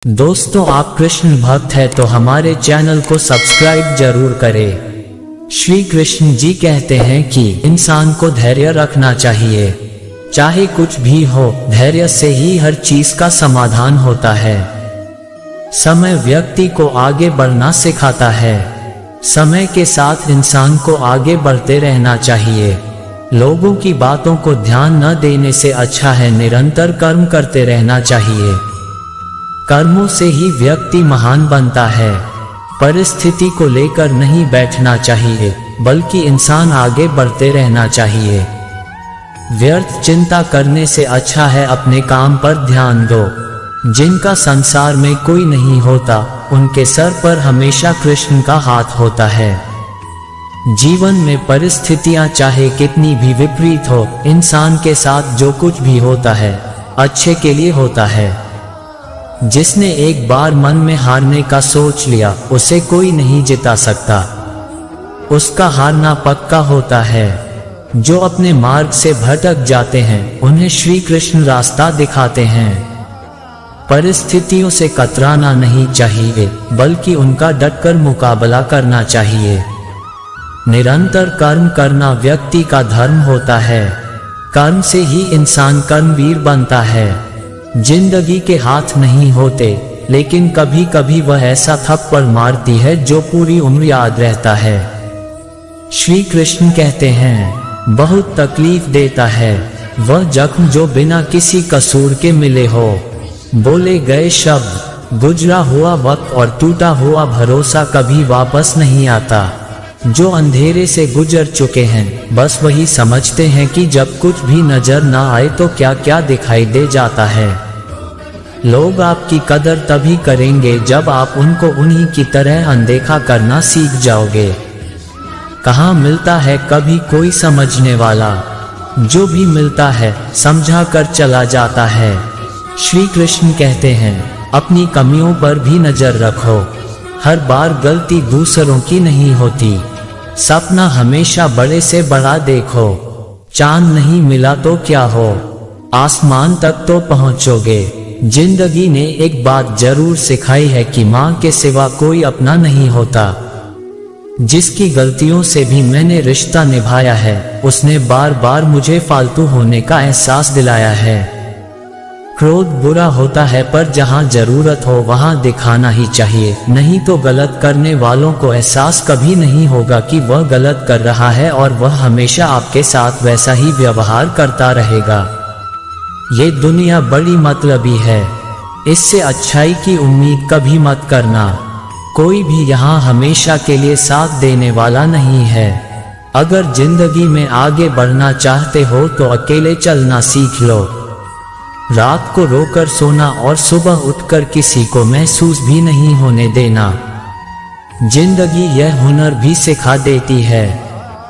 दोस्तों, आप कृष्ण भक्त है तो हमारे चैनल को सब्सक्राइब जरूर करें। श्री कृष्ण जी कहते हैं कि इंसान को धैर्य रखना चाहिए। चाहे कुछ भी हो, धैर्य से ही हर चीज का समाधान होता है। समय व्यक्ति को आगे बढ़ना सिखाता है। समय के साथ इंसान को आगे बढ़ते रहना चाहिए। लोगों की बातों को ध्यान न देने से अच्छा है निरंतर कर्म करते रहना चाहिए। कर्मों से ही व्यक्ति महान बनता है। परिस्थिति को लेकर नहीं बैठना चाहिए, बल्कि इंसान आगे बढ़ते रहना चाहिए। व्यर्थ चिंता करने से अच्छा है अपने काम पर ध्यान दो। जिनका संसार में कोई नहीं होता, उनके सर पर हमेशा कृष्ण का हाथ होता है। जीवन में परिस्थितियां चाहे कितनी भी विपरीत हो, इंसान के साथ जो कुछ भी होता है अच्छे के लिए होता है। जिसने एक बार मन में हारने का सोच लिया, उसे कोई नहीं जिता सकता। उसका हारना पक्का होता है। जो अपने मार्ग से भटक जाते हैं, उन्हें श्री कृष्ण रास्ता दिखाते हैं। परिस्थितियों से कतराना नहीं चाहिए, बल्कि उनका डटकर मुकाबला करना चाहिए। निरंतर कर्म करना व्यक्ति का धर्म होता है। कर्म से ही इंसान कर्मवीर बनता है। जिंदगी के हाथ नहीं होते, लेकिन कभी कभी वह ऐसा थप्पड़ मारती है जो पूरी उम्र याद रहता है। श्री कृष्ण कहते हैं, बहुत तकलीफ देता है वह जख्म जो बिना किसी कसूर के मिले हो। बोले गए शब्द, गुजरा हुआ वक्त और टूटा हुआ भरोसा कभी वापस नहीं आता। जो अंधेरे से गुजर चुके हैं, बस वही समझते हैं कि जब कुछ भी नजर ना आए तो क्या क्या दिखाई दे जाता है। लोग आपकी कदर तभी करेंगे जब आप उनको उन्हीं की तरह अनदेखा करना सीख जाओगे। कहाँ मिलता है कभी कोई समझने वाला, जो भी मिलता है समझा कर चला जाता है। श्री कृष्ण कहते हैं, अपनी कमियों पर भी नजर रखो। हर बार गलती दूसरों की नहीं होती। सपना हमेशा बड़े से बड़ा देखो। चांद नहीं मिला तो क्या हो, आसमान तक तो पहुंचोगे। जिंदगी ने एक बात जरूर सिखाई है कि माँ के सिवा कोई अपना नहीं होता। जिसकी गलतियों से भी मैंने रिश्ता निभाया है, उसने बार बार मुझे फालतू होने का एहसास दिलाया है। क्रोध बुरा होता है, पर जहाँ जरूरत हो वहाँ दिखाना ही चाहिए, नहीं तो गलत करने वालों को एहसास कभी नहीं होगा कि वह गलत कर रहा है और वह हमेशा आपके साथ वैसा ही व्यवहार करता रहेगा। ये दुनिया बड़ी मतलबी है, इससे अच्छाई की उम्मीद कभी मत करना। कोई भी यहाँ हमेशा के लिए साथ देने वाला नहीं है। अगर जिंदगी में आगे बढ़ना चाहते हो तो अकेले चलना सीख लो। रात को रोकर सोना और सुबह उठकर किसी को महसूस भी नहीं होने देना। जिंदगी यह हुनर भी सिखा देती है।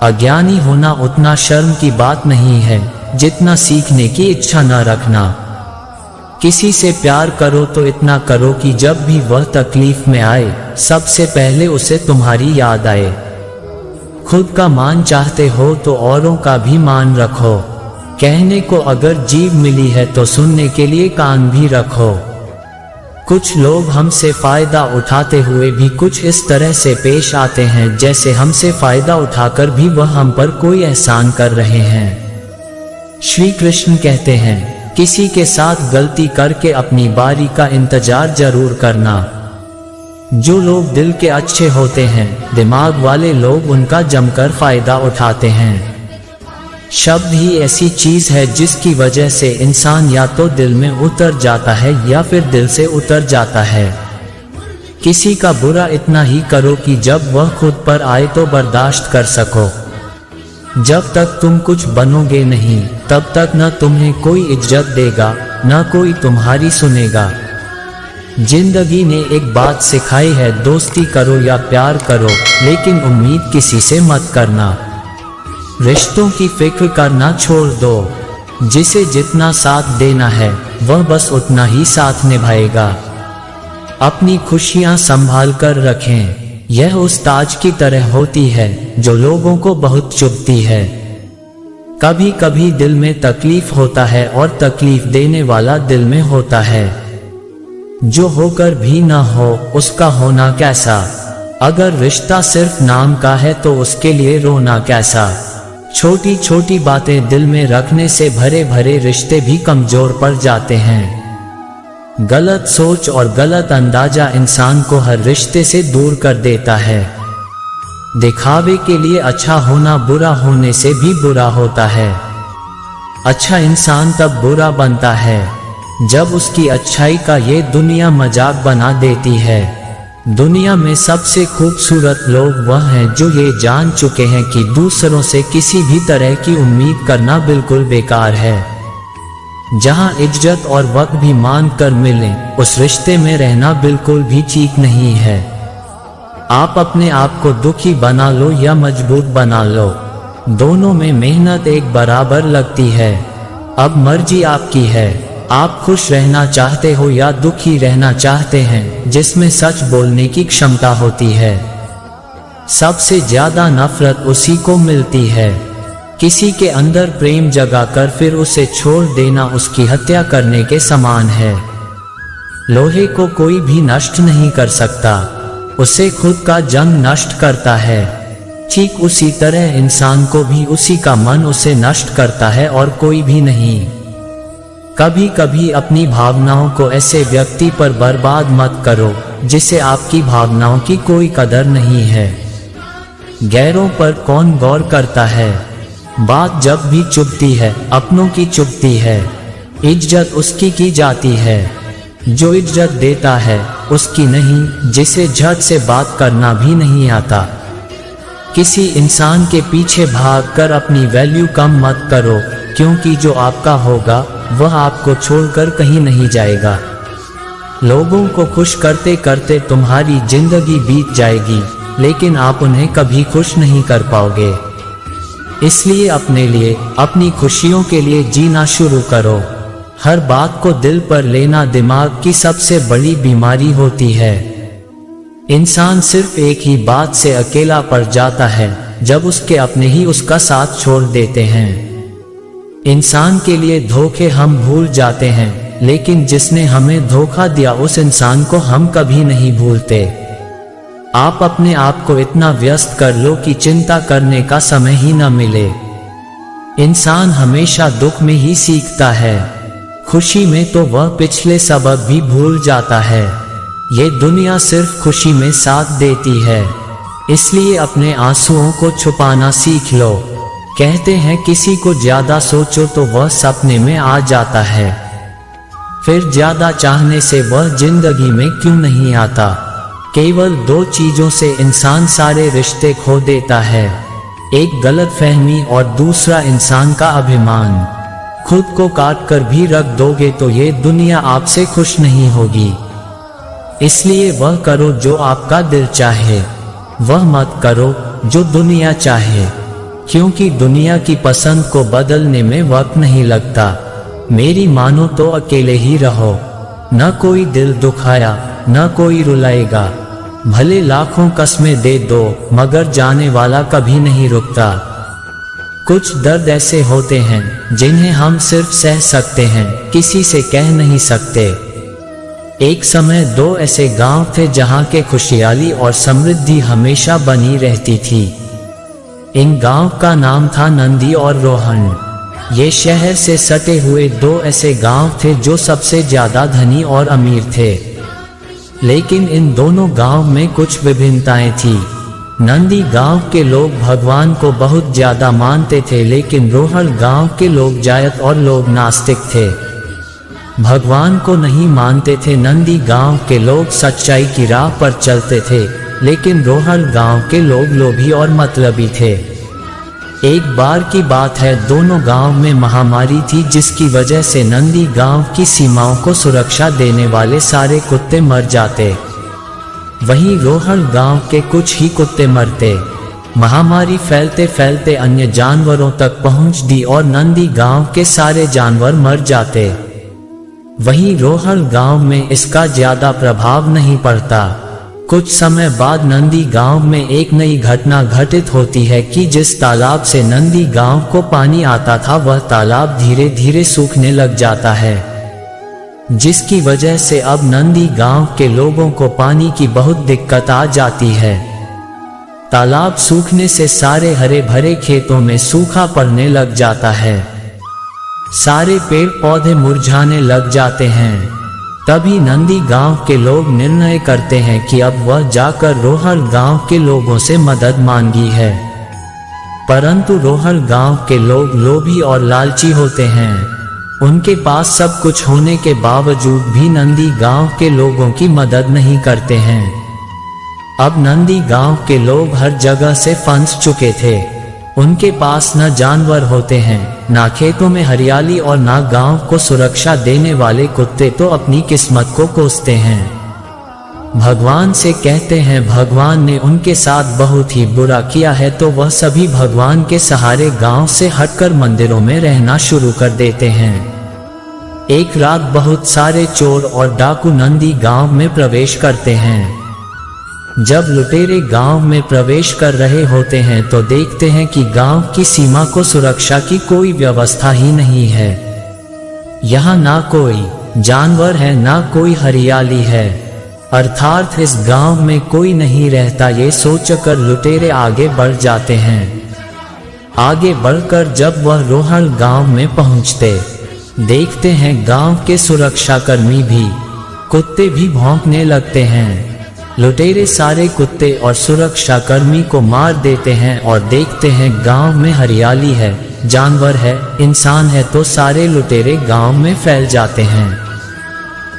अज्ञानी होना उतना शर्म की बात नहीं है जितना सीखने की इच्छा न रखना। किसी से प्यार करो तो इतना करो कि जब भी वह तकलीफ में आए, सबसे पहले उसे तुम्हारी याद आए। खुद का मान चाहते हो तो औरों का भी मान रखो। कहने को अगर जीभ मिली है तो सुनने के लिए कान भी रखो। कुछ लोग हमसे फायदा उठाते हुए भी कुछ इस तरह से पेश आते हैं जैसे हमसे फायदा उठाकर भी वह हम पर कोई एहसान कर रहे हैं। श्री कृष्ण कहते हैं, किसी के साथ गलती करके अपनी बारी का इंतजार जरूर करना। जो लोग दिल के अच्छे होते हैं, दिमाग वाले लोग उनका जमकर फायदा उठाते हैं। शब्द ही ऐसी चीज है जिसकी वजह से इंसान या तो दिल में उतर जाता है या फिर दिल से उतर जाता है। किसी का बुरा इतना ही करो कि जब वह खुद पर आए तो बर्दाश्त कर सको। जब तक तुम कुछ बनोगे नहीं, तब तक न तुम्हें कोई इज्जत देगा, न कोई तुम्हारी सुनेगा। जिंदगी ने एक बात सिखाई है, दोस्ती करो या प्यार करो, लेकिन उम्मीद किसी से मत करना। रिश्तों की फिक्र करना छोड़ दो। जिसे जितना साथ देना है, वह बस उतना ही साथ निभाएगा। अपनी खुशियां संभाल कर रखें। यह उस ताज की तरह होती है जो लोगों को बहुत चुभती है। कभी कभी दिल में तकलीफ होता है और तकलीफ देने वाला दिल में होता है। जो होकर भी न हो उसका होना कैसा। अगर रिश्ता सिर्फ नाम का है तो उसके लिए रोना कैसा। छोटी छोटी बातें दिल में रखने से भरे भरे रिश्ते भी कमजोर पड़ जाते हैं। गलत सोच और गलत अंदाजा इंसान को हर रिश्ते से दूर कर देता है। दिखावे के लिए अच्छा होना बुरा होने से भी बुरा होता है। अच्छा इंसान तब बुरा बनता है जब उसकी अच्छाई का ये दुनिया मजाक बना देती है। दुनिया में सबसे खूबसूरत लोग वह हैं जो ये जान चुके हैं कि दूसरों से किसी भी तरह की उम्मीद करना बिल्कुल बेकार है। जहां इज्जत और वक्त भी मान कर मिले उस रिश्ते में रहना बिल्कुल भी ठीक नहीं है। आप अपने आप को दुखी बना लो या मजबूत बना लो, दोनों में मेहनत एक बराबर लगती है। अब मर्जी आपकी है, आप खुश रहना चाहते हो या दुखी रहना चाहते हैं, जिसमें सच बोलने की क्षमता होती है। सबसे ज्यादा नफरत उसी को मिलती है। किसी के अंदर प्रेम जगाकर फिर उसे छोड़ देना उसकी हत्या करने के समान है। लोहे को कोई भी नष्ट नहीं कर सकता, उसे खुद का जंग नष्ट करता है। ठीक उसी तरह इंसान को भी उसी का मन उसे नष्ट करता है और कोई भी नहीं। कभी कभी अपनी भावनाओं को ऐसे व्यक्ति पर बर्बाद मत करो जिसे आपकी भावनाओं की कोई कदर नहीं है। गैरों पर कौन गौर करता है। बात जब भी चुभती है अपनों की चुभती है। इज्जत उसकी की जाती है जो इज्जत देता है, उसकी नहीं जिसे झट से बात करना भी नहीं आता। किसी इंसान के पीछे भागकर अपनी वैल्यू कम मत करो, क्योंकि जो आपका होगा वह आपको छोड़कर कहीं नहीं जाएगा। लोगों को खुश करते करते तुम्हारी जिंदगी बीत जाएगी, लेकिन आप उन्हें कभी खुश नहीं कर पाओगे। इसलिए अपने लिए, अपनी खुशियों के लिए जीना शुरू करो। हर बात को दिल पर लेना दिमाग की सबसे बड़ी बीमारी होती है। इंसान सिर्फ एक ही बात से अकेला पड़ जाता है जब उसके अपने ही उसका साथ छोड़ देते हैं। इंसान के लिए धोखे हम भूल जाते हैं, लेकिन जिसने हमें धोखा दिया उस इंसान को हम कभी नहीं भूलते। आप अपने आप को इतना व्यस्त कर लो कि चिंता करने का समय ही न मिले। इंसान हमेशा दुख में ही सीखता है, खुशी में तो वह पिछले सबक भी भूल जाता है। ये दुनिया सिर्फ खुशी में साथ देती है, इसलिए अपने आंसुओं को छुपाना सीख लो। कहते हैं किसी को ज्यादा सोचो तो वह सपने में आ जाता है, फिर ज्यादा चाहने से वह जिंदगी में क्यों नहीं आता। केवल दो चीजों से इंसान सारे रिश्ते खो देता है, एक गलतफहमी और दूसरा इंसान का अभिमान। खुद को काट कर भी रख दोगे तो ये दुनिया आपसे खुश नहीं होगी। इसलिए वह करो जो आपका दिल चाहे, वह मत करो जो दुनिया चाहे, क्योंकि दुनिया की पसंद को बदलने में वक्त नहीं लगता। मेरी मानो तो अकेले ही रहो, न कोई दिल दुखाया न कोई रुलाएगा। भले लाखों कस्में दे दो मगर जाने वाला कभी नहीं रुकता। कुछ दर्द ऐसे होते हैं जिन्हें हम सिर्फ सह सकते हैं, किसी से कह नहीं सकते। एक समय दो ऐसे गांव थे जहां के खुशहाली और समृद्धि हमेशा बनी रहती थी। इन गांव का नाम था नंदी और रोहन। ये शहर से सटे हुए दो ऐसे गांव थे जो सबसे ज्यादा धनी और अमीर थे। लेकिन इन दोनों गांव में कुछ विभिन्नताएं थी। नंदी गांव के लोग भगवान को बहुत ज्यादा मानते थे, लेकिन रोहन गांव के लोग जायत और लोग नास्तिक थे, भगवान को नहीं मानते थे। नंदी गांव के लोग सच्चाई की राह पर चलते थे, लेकिन रोहन गांव के लोग लोभी और मतलबी थे। एक बार की बात है, दोनों गांव में महामारी थी जिसकी वजह से नंदी गांव की सीमाओं को सुरक्षा देने वाले सारे कुत्ते मर जाते, वहीं रोहन गांव के कुछ ही कुत्ते मरते। महामारी फैलते फैलते अन्य जानवरों तक पहुंचती और नंदी गांव के सारे जानवर मर जाते। वहीं रोहन गांव में इसका ज्यादा प्रभाव नहीं पड़ता। कुछ समय बाद नंदी गांव में एक नई घटना घटित होती है कि जिस तालाब से नंदी गांव को पानी आता था वह तालाब धीरे धीरे सूखने लग जाता है। जिसकी वजह से अब नंदी गांव के लोगों को पानी की बहुत दिक्कत आ जाती है। तालाब सूखने से सारे हरे भरे खेतों में सूखा पड़ने लग जाता है, सारे पेड़ पौधे मुरझाने लग जाते हैं। तभी नंदी गांव के लोग निर्णय करते हैं कि अब वह जाकर रोहड़ गांव के लोगों से मदद मांगी है। परंतु रोहड़ गांव के लोग लोभी और लालची होते हैं। उनके पास सब कुछ होने के बावजूद भी नंदी गांव के लोगों की मदद नहीं करते हैं। अब नंदी गांव के लोग हर जगह से फंस चुके थे। उनके पास न जानवर होते हैं, ना खेतों में हरियाली और ना गांव को सुरक्षा देने वाले कुत्ते तो अपनी किस्मत को कोसते हैं। भगवान से कहते हैं भगवान ने उनके साथ बहुत ही बुरा किया है, तो वह सभी भगवान के सहारे गांव से हटकर मंदिरों में रहना शुरू कर देते हैं। एक रात बहुत सारे चोर और डाकू नंदी गांव में प्रवेश करते हैं। जब लुटेरे गांव में प्रवेश कर रहे होते हैं तो देखते हैं कि गांव की सीमा को सुरक्षा की कोई व्यवस्था ही नहीं है। यहाँ ना कोई जानवर है, ना कोई हरियाली है, अर्थात इस गांव में कोई नहीं रहता। ये सोचकर लुटेरे आगे बढ़ जाते हैं। आगे बढ़कर जब वह रोहड़ गांव में पहुंचते, देखते हैं गांव के सुरक्षाकर्मी भी, कुत्ते भी भौंकने लगते हैं। लुटेरे सारे कुत्ते और सुरक्षाकर्मी को मार देते हैं और देखते हैं गांव में हरियाली है, जानवर है, इंसान है, तो सारे लुटेरे गांव में फैल जाते हैं।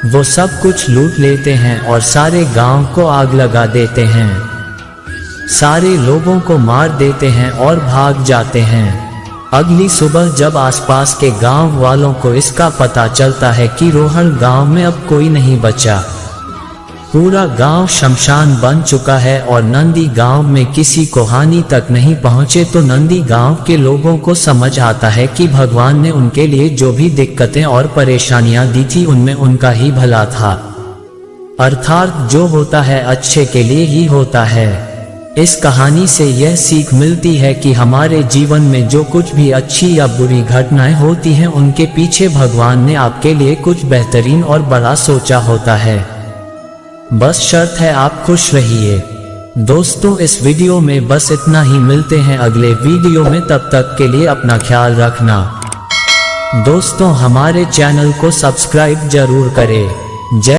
वो सब कुछ लूट लेते हैं और सारे गांव को आग लगा देते हैं। सारे लोगों को मार देते हैं और भाग जाते हैं। अगली सुबह जब आसपास के गांव वालों को इसका पता चलता है कि रोहड़ गांव में अब कोई नहीं बचा, पूरा गांव शमशान बन चुका है और नंदी गांव में किसी को हानि तक नहीं पहुंचे, तो नंदी गांव के लोगों को समझ आता है कि भगवान ने उनके लिए जो भी दिक्कतें और परेशानियां दी थी उनमें उनका ही भला था। अर्थात जो होता है अच्छे के लिए ही होता है। इस कहानी से यह सीख मिलती है कि हमारे जीवन में जो कुछ भी अच्छी या बुरी घटनाएं होती हैं उनके पीछे भगवान ने आपके लिए कुछ बेहतरीन और बड़ा सोचा होता है। बस शर्त है आप खुश रहिए। दोस्तों, इस वीडियो में बस इतना ही। मिलते हैं अगले वीडियो में, तब तक के लिए अपना ख्याल रखना। दोस्तों, हमारे चैनल को सब्सक्राइब जरूर करें। जय